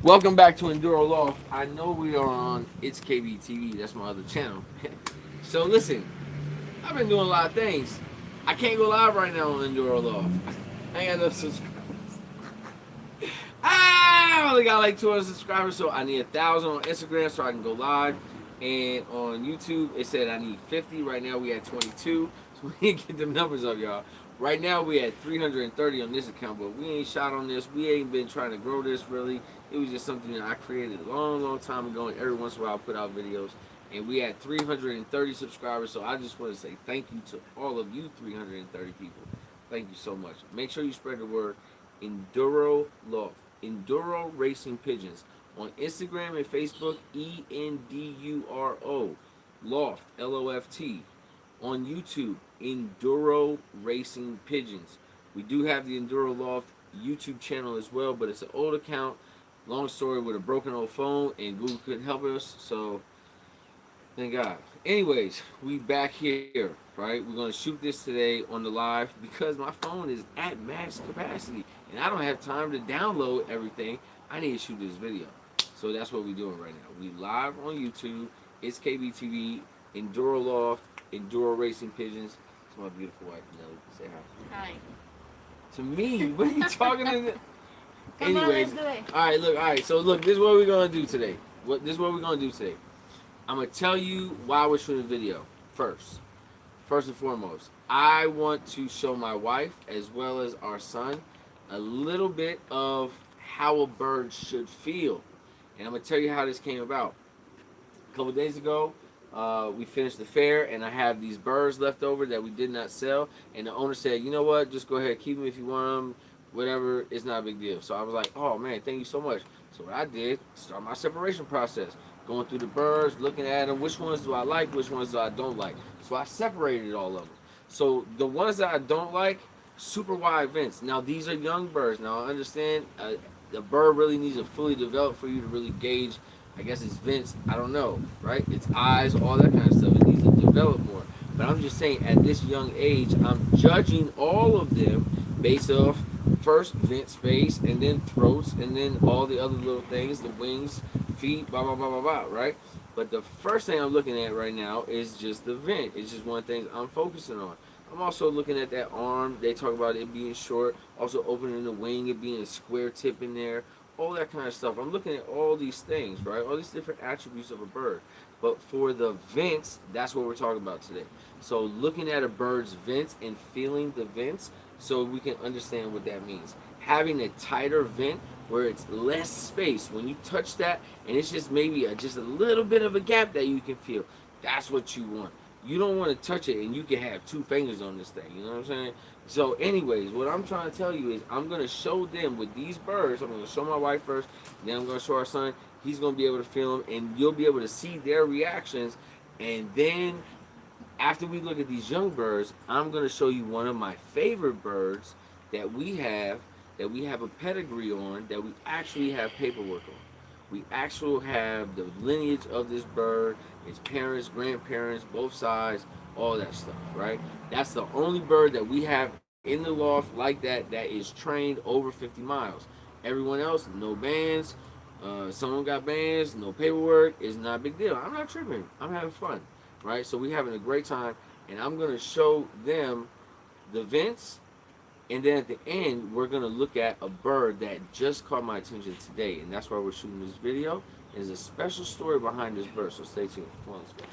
Welcome back to Enduro Loft. I know we are on It's KB TV. That's my other channel. So listen, I've been doing a lot of things. I can't go live right now on Enduro Loft. I ain't got enough subscribers. I only got like 200 subscribers, so I need 1,000 on Instagram so I can go live. And on YouTube, it said I need 50. Right now we at 22, so we need to get them numbers up, y'all. Right now we at 330 on this account, but we ain't shot on this. We ain't been trying to grow this really. It was just something that I created a long, long time ago, and every once in a while I put out videos. And we had 330 subscribers, so I just want to say thank you to all of you 330 people. Thank you so much. Make sure you spread the word. Enduro Loft, Enduro Racing Pigeons. On Instagram and Facebook, Enduro Loft, Loft. On YouTube, Enduro Racing Pigeons. We do have the Enduro Loft YouTube channel as well, but it's an old account. Long story with a broken old phone, and Google couldn't help us, so thank God. Anyways, we back here, right? We're gonna shoot this today on the live because my phone is at max capacity, and I don't have time to download everything. I need to shoot this video, so that's what we're doing right now. We live on YouTube. It's KBTV, Enduro Loft, Enduro Racing Pigeons. It's my beautiful wife, Nelly. Say hi. Hi. To me, what are you talking to? Come on, Anyways, let's do it. all right. Look, all right. So look, this is what we're gonna do today. This is what we're gonna do today. I'm gonna tell you why we're shooting a video first. First and foremost, I want to show my wife as well as our son a little bit of how a bird should feel, and I'm gonna tell you how this came about. A couple days ago, we finished the fair, and I have these birds left over that we did not sell, and the owner said, "You know what? Just go ahead, keep them if you want them. Whatever, it's not a big deal." So I was like, "Oh man, thank you so much." So what I did, start my separation process. Going through the birds, looking at them, which ones do I like, which ones do I don't like. So I separated all of them. So the ones that I don't like, super wide vents. Now these are young birds. Now I understand the bird really needs to fully develop for you to really gauge, I guess it's vents, I don't know, right? It's eyes, all that kind of stuff. It needs to develop more. But I'm just saying at this young age, I'm judging all of them based off first vent space and then throats and then all the other little things, the wings, feet, blah blah blah blah blah, right? But the first thing I'm looking at right now is just the vent. It's just one thing I'm focusing on. I'm also looking at that arm. They talk about it being short, also opening the wing, it being a square tip in there, all that kind of stuff. I'm looking at all these things, right? All these different attributes of a bird. But for the vents, that's what we're talking about today. So looking at a bird's vents and feeling the vents so we can understand what that means. Having a tighter vent where it's less space. When you touch that and it's just maybe just a little bit of a gap that you can feel, that's what you want. You don't want to touch it and you can have two fingers on this thing, you know what I'm saying? So anyways, what I'm trying to tell you is I'm going to show them with these birds. I'm going to show my wife first, then I'm going to show our son. He's going to be able to feel them, and you'll be able to see their reactions. And then after we look at these young birds, I'm going to show you one of my favorite birds that we have a pedigree on, that we actually have paperwork on. We actually have the lineage of this bird, its parents, grandparents, both sides, all that stuff, right? That's the only bird that we have in the loft like that is trained over 50 miles. Everyone else, no bands. Someone got bands, no paperwork. It's not a big deal. I'm not tripping. I'm having fun, right? So we're having a great time, and I'm going to show them the vents. And then at the end, we're going to look at a bird that just caught my attention today. And that's why we're shooting this video. There's a special story behind this bird, so stay tuned. Come on, let's go.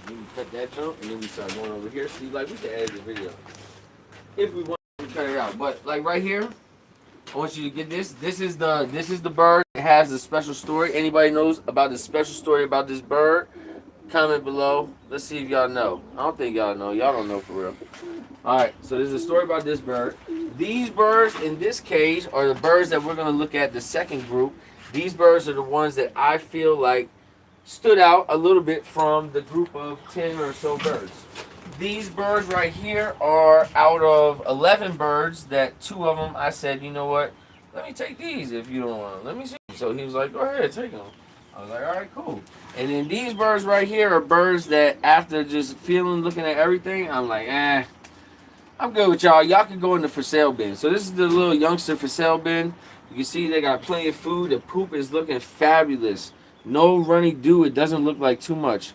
Then we cut that jump, and then we start going over here. See, like, we can edit the video if we want to cut it out. But, like, right here, I want you to get this. This is the bird. It has a special story. Anybody knows about the special story about this bird? Comment below. Let's see if y'all know. I don't think y'all know. Y'all don't know for real. Alright, so there's a story about this bird. These birds in this cage are the birds that we're going to look at, the second group. These birds are the ones that I feel like stood out a little bit from the group of 10 or so birds. These birds right here are out of 11 birds that 2 of them I said, you know what, let me take these if you don't want them. Let me see. So he was like, go ahead, take them. I was like, all right, cool. And then these birds right here are birds that after just feeling, looking at everything, I'm like, I'm good with y'all. Y'all can go in the for sale bin. So this is the little youngster for sale bin. You can see they got plenty of food. The poop is looking fabulous. No runny dew. It doesn't look like too much.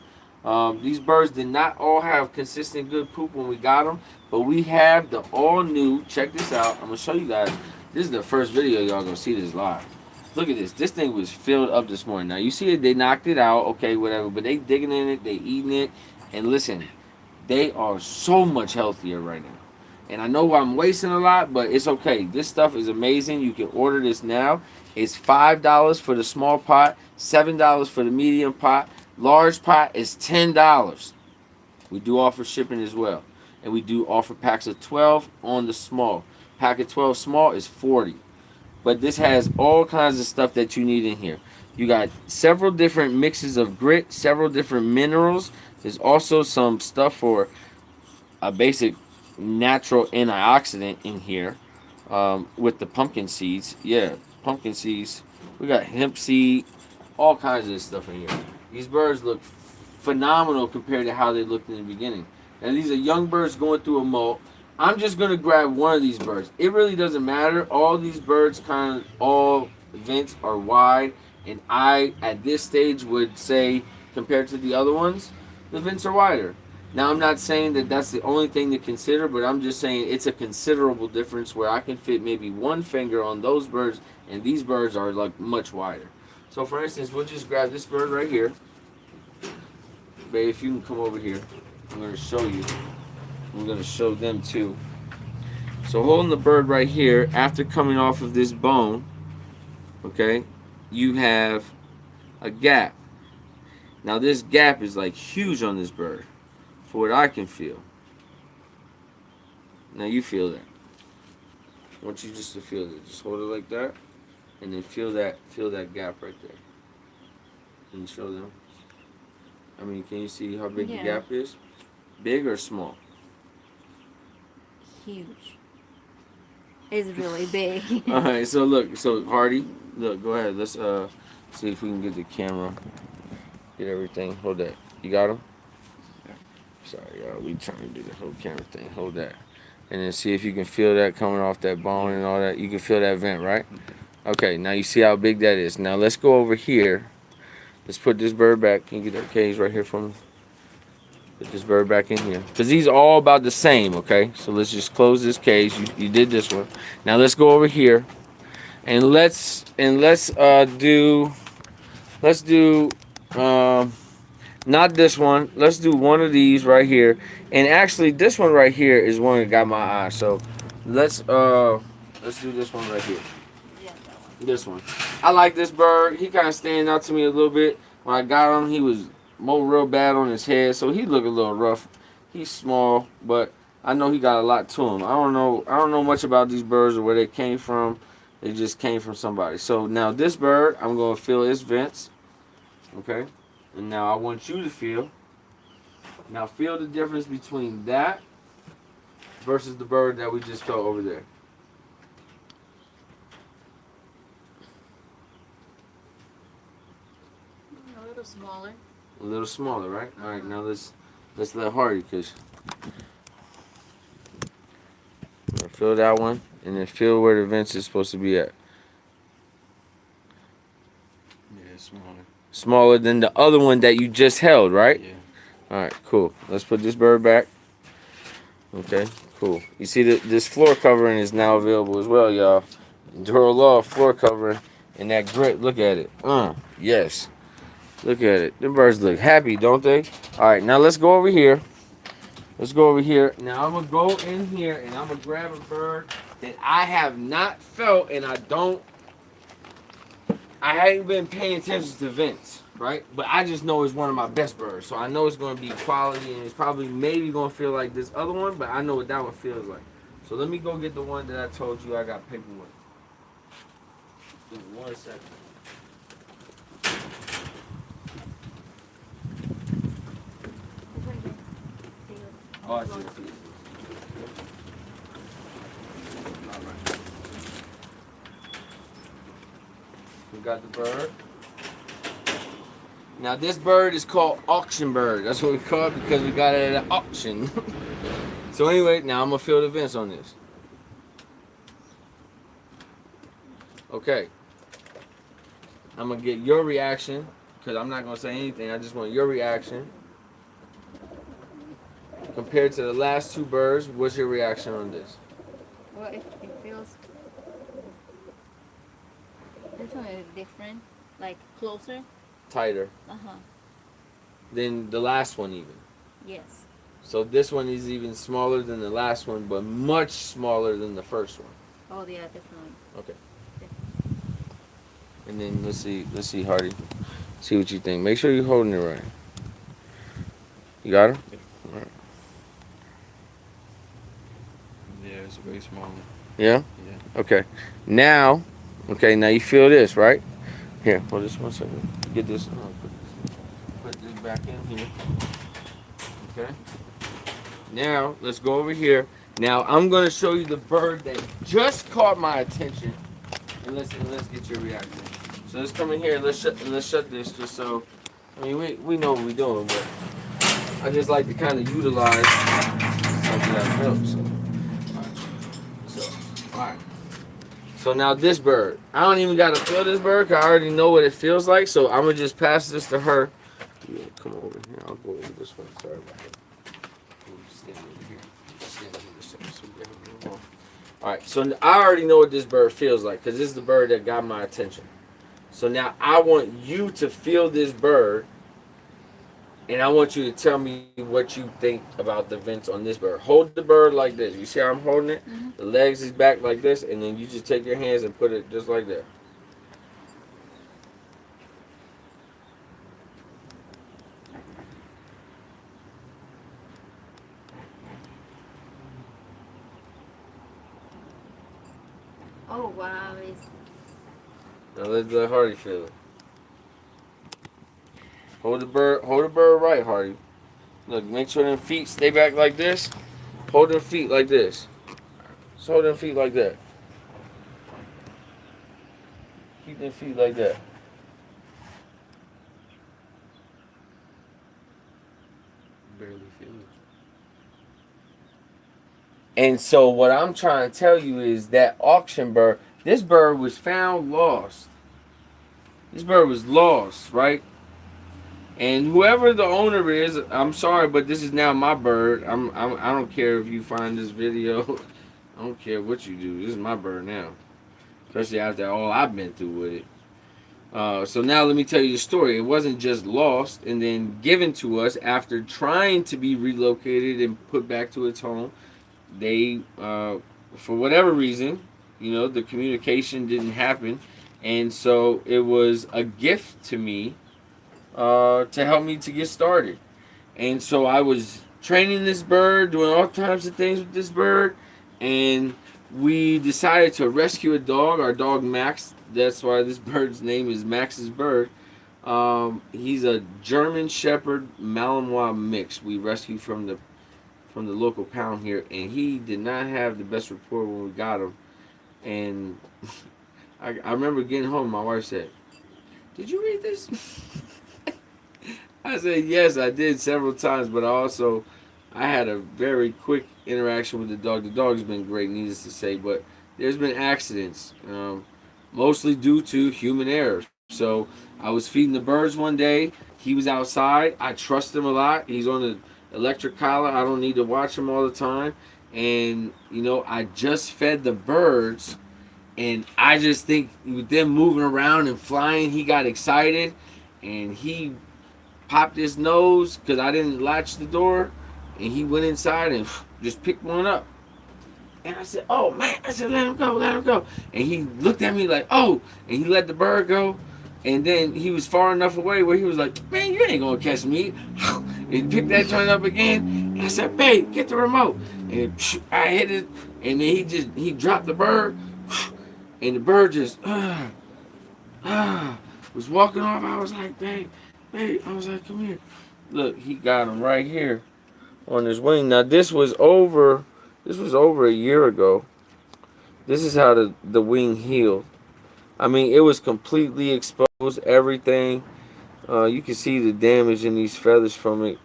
These birds did not all have consistent good poop when we got them, but we have the all new. Check this out. I'm gonna show you guys. This is the first video y'all gonna see this live. Look at this. This thing was filled up this morning. Now you see it. They knocked it out. Okay, whatever. But they digging in it. They eating it. And listen, they are so much healthier right now. And I know I'm wasting a lot, but it's okay. This stuff is amazing. You can order this now. It's $5 for the small pot, $7 for the medium pot. Large pot is $10. We do offer shipping as well. And we do offer packs of 12 on the small. Pack of 12 small is $40. But this has all kinds of stuff that you need in here. You got several different mixes of grit, several different minerals. There's also some stuff for a basic natural antioxidant in here with the pumpkin seeds. Yeah, pumpkin seeds. We got hemp seed, all kinds of stuff in here. These birds look phenomenal compared to how they looked in the beginning. And these are young birds going through a molt. I'm just going to grab one of these birds. It really doesn't matter. All these birds all vents are wide. And I, at this stage, would say, compared to the other ones, the vents are wider. Now, I'm not saying that that's the only thing to consider, but I'm just saying it's a considerable difference where I can fit maybe one finger on those birds, and these birds are like much wider. So, for instance, we'll just grab this bird right here. Babe, if you can come over here, I'm going to show you. We're going to show them too. So, holding the bird right here, after coming off of this bone, okay, you have a gap. Now, this gap is like huge on this bird, for what I can feel. Now, you feel that. I want you just to feel it. Just hold it like that, and then feel that gap right there. Can you show them? I mean, can you see how big the gap is? Big or small? Huge. It's really big. All right, so look, Hardy, look, go ahead. Let's see if we can get the camera, get everything. Hold that. You got him? Sorry, y'all. We trying to do the whole camera thing. Hold that, and then see if you can feel that coming off that bone and all that. You can feel that vent, right? Okay. Now you see how big that is. Now let's go over here. Let's put this bird back. Can you get that cage right here for me? Put this bird back in here. Because these are all about the same, okay? So let's just close this cage. You did this one. Now let's go over here. And let's do not this one. Let's do one of these right here. And actually this one right here is one that got my eye. So let's do this one right here. This one. I like this bird. He kind of standing out to me a little bit. When I got him, he was real bad on his head, so he looked a little rough. He's small, but I know he got a lot to him. I don't know much about these birds or where they came from. They just came from somebody. So now this bird, I'm gonna feel its vents. Okay? And now I want you to feel. Now feel the difference between that versus the bird that we just felt over there. A little smaller. A little smaller, right? All right, now let's let Hardy, because feel that one, and then feel where the vents is supposed to be at. Yeah, smaller. Smaller than the other one that you just held, right? Yeah. All right, cool. Let's put this bird back. Okay, cool. You see that this floor covering is now available as well, y'all. Enduro Loft floor covering and that grit. Look at it. Yes. Look at it. The birds look happy, don't they? All right, now let's go over here. Let's go over here. Now I'm going to go in here and I'm going to grab a bird that I have not felt, and I haven't been paying attention to vents, right? But I just know it's one of my best birds. So I know it's going to be quality, and it's probably maybe going to feel like this other one, but I know what that one feels like. So let me go get the one that I told you I got paperwork. Give me 1 second. Oh, I see it. All right. We got the bird. Now this bird is called auction bird. That's what we call it because we got it at an auction. So anyway, now I'm gonna feel the vents on this. Okay. I'm gonna get your reaction because I'm not gonna say anything. I just want your reaction compared to the last two birds. What's your reaction on this? Well, it feels this one is different, like closer. Tighter Uh-huh. than the last one, even. Yes. So this one is even smaller than the last one, but much smaller than the first one. Oh yeah, definitely. Okay. And then let's see, Hardy. See what you think. Make sure you're holding it right. You got her? All right. Yeah, it's way smaller. Yeah? Yeah. Okay. Now, now you feel this, right? Here, hold this 1 second. Get this. Put this back in here. Okay. Now, let's go over here. Now, I'm going to show you the bird that just caught my attention. And let's get your reaction. So let's come in here and let's shut this just so. I mean, we know what we're doing, but I just like to kind of utilize something that helps. All right. So now this bird, I don't even got to feel this bird because I already know what it feels like. So I'm gonna just pass this to her. Yeah, come over here. I'll go over this one. Sorry about that. Stand over here. Stand over this one so we can move on. All right. So I already know what this bird feels like because this is the bird that got my attention. So now I want you to feel this bird. And I want you to tell me what you think about the vents on this bird. Hold the bird like this. You see how I'm holding it? Mm-hmm. The legs is back like this, and then you just take your hands and put it just like that. Oh wow, it's Now let Hardy feel it. Hold the bird right, Hardy. Look, make sure them feet stay back like this. Hold them feet like this. Just hold them feet like that. Keep them feet like that. Barely feel it. And so what I'm trying to tell you is that auction bird, this bird was found lost. This bird was lost, right? And whoever the owner is, I'm sorry, but this is now my bird. I don't care if you find this video. I don't care what you do. This is my bird now. Especially after all I've been through with it. So now let me tell you the story. It wasn't just lost and then given to us after trying to be relocated and put back to its home. They, for whatever reason, the communication didn't happen. And so it was a gift to me to help me to get started. And so I was training this bird, doing all types of things with this bird, and we decided to rescue a dog, our dog Max. That's why this bird's name is Max's bird. He's a German Shepherd Malinois mix. We rescued from the local pound here, and he did not have the best rapport when we got him. And I remember getting home, my wife said, "Did you read this?" I said, "Yes, I did several times, but I had a very quick interaction with the dog. The dog's been great, needless to say, but there's been accidents, mostly due to human error. So I was feeding the birds one day. He was outside. I trust him a lot. He's on the electric collar. I don't need to watch him all the time. And, I just fed the birds, and I just think with them moving around and flying, he got excited, and he popped his nose because I didn't latch the door, and he went inside and just picked one up. And I said, "Oh man," I said, "Let him go, let him go." And he looked at me like, "Oh," and he let the bird go. And then he was far enough away where he was like, "Man, you ain't gonna catch me." And picked that joint up again. And I said, "Babe, get the remote." And I hit it, and then he dropped the bird, and the bird just was walking off. I was like, "Babe, I was like, come here." Look, he got him right here on his wing. Now this was over a year ago. This is how the wing healed. I mean, it was completely exposed, everything. You can see the damage in these feathers from it,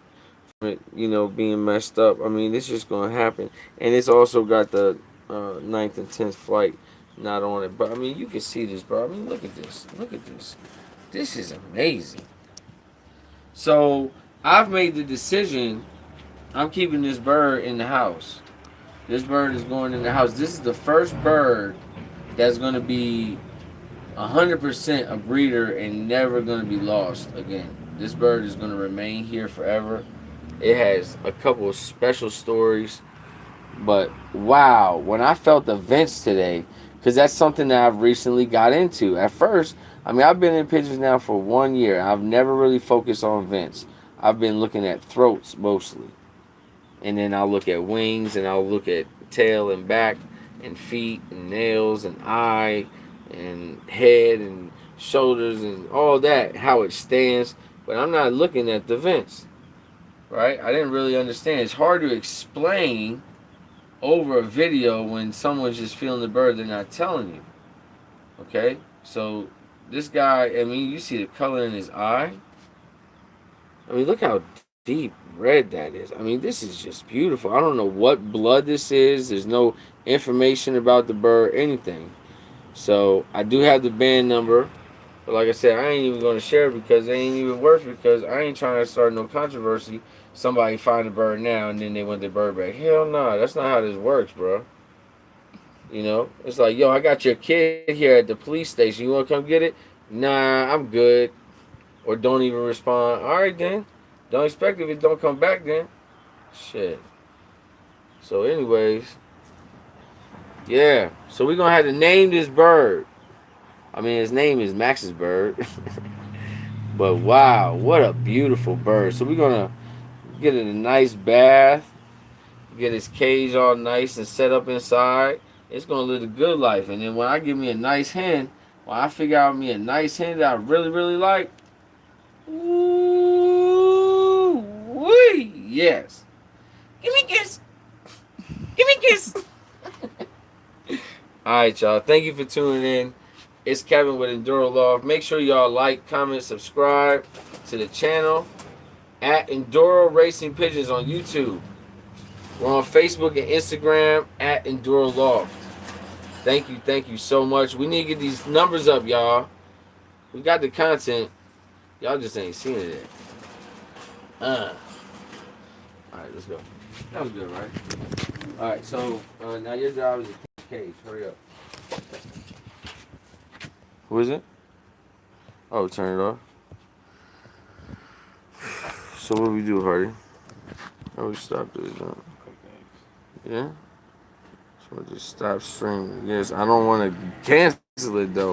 being messed up. I mean, it's just going to happen. And it's also got the 9th and 10th flight not on it. But I mean, you can see this, bro. I mean, look at this. Look at this. This is amazing. So I've made the decision. I'm keeping this bird in the house. This bird is going in the house. This is the first bird that's going to be 100% a breeder and never going to be lost again. This bird is going to remain here forever. It has a couple of special stories. But wow, when I felt the vents today, because that's something that I've recently got into. At first, I mean, I've been in pigeons now for 1 year. I've never really focused on vents. I've been looking at throats mostly. And then I'll look at wings, and I'll look at tail and back and feet and nails and eye and head and shoulders and all that, how it stands. But I'm not looking at the vents, right? I didn't really understand. It's hard to explain over a video when someone's just feeling the bird, they're not telling you. Okay? So this guy, I mean, you see the color in his eye. I mean, look how deep red that is. I mean, this is just beautiful. I don't know what blood this is. There's no information about the bird, anything. So I do have the band number. But like I said, I ain't even going to share it because it ain't even worth it, because I ain't trying to start no controversy. Somebody find a bird now and then they want their bird back. Hell no, that's not how this works, bro. You know, it's like, yo, I got your kid here at the police station. You want to come get it? Nah, I'm good. Or don't even respond. All right, then. Don't expect it if it don't come back, then. Shit. So, anyways, yeah. So we're gonna have to name this bird. I mean, his name is Max's bird. But wow, what a beautiful bird. So we're gonna get it a nice bath, get his cage all nice and set up inside. It's gonna live a good life. And then when I get me a nice hen, when I figure out me a nice hen that I really, really like, ooh wee, yes. Give me a kiss. Give me a kiss. Alright, y'all. Thank you for tuning in. It's Kevin with Enduro Loft. Make sure y'all like, comment, subscribe to the channel at Enduro Racing Pigeons on YouTube. We're on Facebook and Instagram at Enduro Loft. Thank you so much. We need to get these numbers up, y'all. We got the content. Y'all just ain't seen it yet. Alright, let's go. That was good, right? Alright, so now your job is to cage. Hurry up. Who is it? Oh, turn it off. So what do we do, Hardy? How we stop this? Yeah? So we'll just stop streaming. Yes, I don't want to cancel it though.